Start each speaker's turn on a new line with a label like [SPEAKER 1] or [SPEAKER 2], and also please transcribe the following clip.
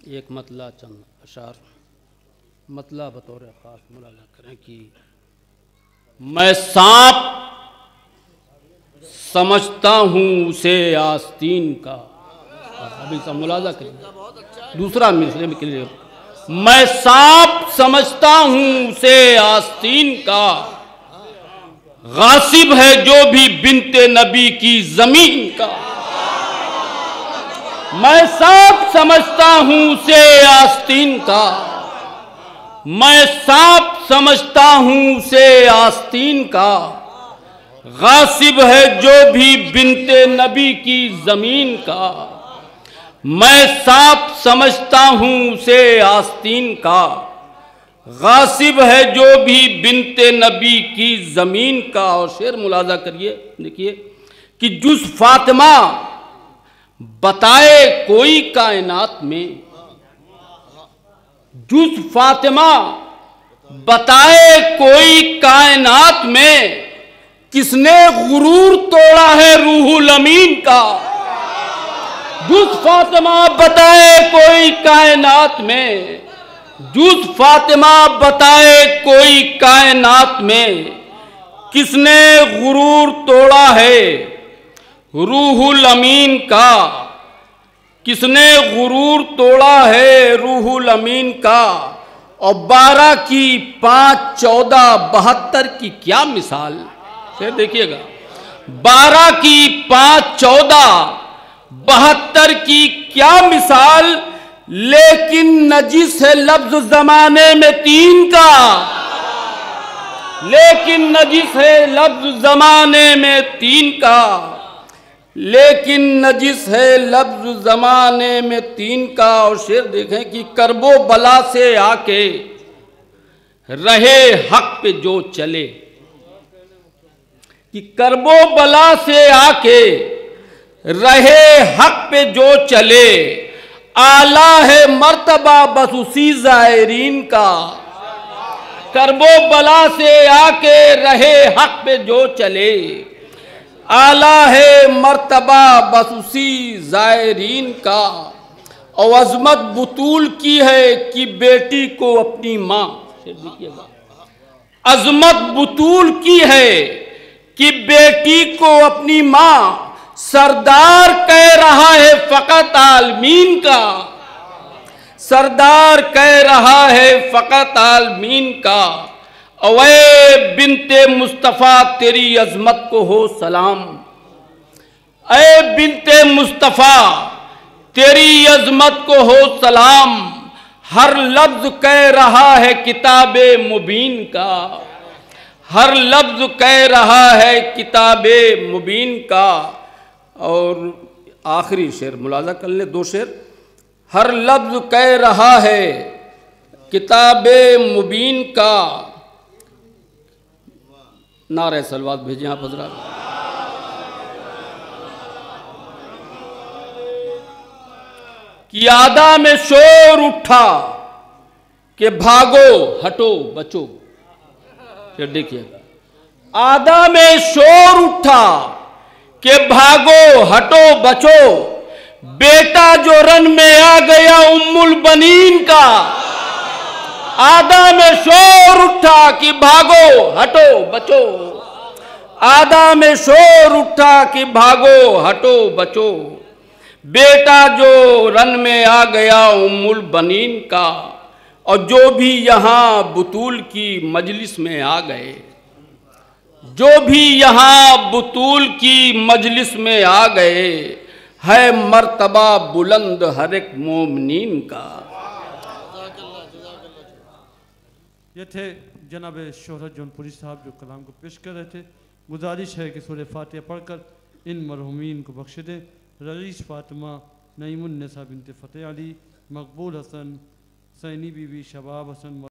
[SPEAKER 1] एक मतला चंद अशार मतला बतौर खास मुलाजा करें कि मैं सांप समझता हूँ उसे आस्तीन का। अभी सब मुलाजा करें, दूसरा मिसरे में क्लियर। मैं सांप समझता हूँ उसे आस्तीन का, गासिब है जो भी बिनते नबी की जमीन का। मैं सांप समझता हूँ उसे आस्तीन का, मैं सांप समझता हूँ उसे आस्तीन का, गासिब है जो भी बिनते नबी की जमीन का। मैं सांप समझता हूँ उसे आस्तीन का, गासिब है जो भी बिनते नबी की जमीन का। और शेर मुलाजा करिए, देखिए कि जुस फातिमा बताए कोई कायनात में, जुस फातिमा बताए कोई कायनात में, किसने गुरूर तोड़ा है रूहुल अमीन का। जुस फातिमा बताए कोई कायनात में, जुस फातिमा बताए कोई कायनात में, किसने गुरूर तोड़ा है रूहुल अमीन का। किसने गुरूर तोड़ा है रूहुल अमीन का। और 12 की 5 14 72 की क्या मिसाल। फिर देखिएगा, 12 की 5 14 72 की क्या मिसाल, लेकिन नजिस है लफ्ज जमाने में 3 का। लेकिन नजिस है लफ्ज जमाने में 3 का, लेकिन नजिस है लफ्ज जमाने में 3 का। और शेर देखें कि करबो बला से आके रहे हक पे जो चले, कि करबो बला से आके रहे हक पे जो चले, आला है मर्तबा बस उसी जायरीन का। करबो बला से आके रहे हक पे जो चले, आला है मर्तबा बस उसी जायरीन का। और अजमत बुतूल की है कि बेटी को अपनी माँ, देखिएगा, अजमत बुतूल की है कि बेटी को अपनी माँ, सरदार कह रहा है फकत आलमीन का। सरदार कह रहा है फकत आलमीन का। अवे बिनते मुस्तफ़ा तेरी अजमत को हो सलाम। ए बिनते मुस्तफ़ा तेरी अजमत को हो सलाम। हर लफ्ज कह रहा है किताबे मुबीन का। हर लफ्ज कह रहा है किताबे मुबीन का। और आखिरी शेर मुलाजा कर ले, 2 शेर। हर लफ्ज कह रहा है किताबे मुबीन का। नारे सलवात भेजिए आप हजरात। कि आदा में शोर उठा कि भागो हटो बचो। फिर देखिएगा, आदा में शोर उठा कि भागो हटो बचो, बेटा जो रन में आ गया उम्मुल बनीन का। आदा में शोर उठा कि भागो हटो बचो, आदा में शोर उठा कि भागो हटो बचो, बेटा जो रन में आ गया उम्मुल बनीन का। और जो भी यहाँ बुतूल की मजलिस में आ गए, जो भी यहाँ बुतूल की मजलिस में आ गए, है मर्तबा बुलंद हर एक मोमिनीन का।
[SPEAKER 2] ये थे जनाब शोहरत जौनपुरी साहब जो कलाम को पेश कर रहे थे। गुजारिश है कि सूरह फातिहा पढ़कर इन मरहूमीन को बख्श दें। रईस फातिमा, नईमुन्निसा बिनते फ़तेह अली, मकबूल हसन, सैनी बीबी, शबाब हसन।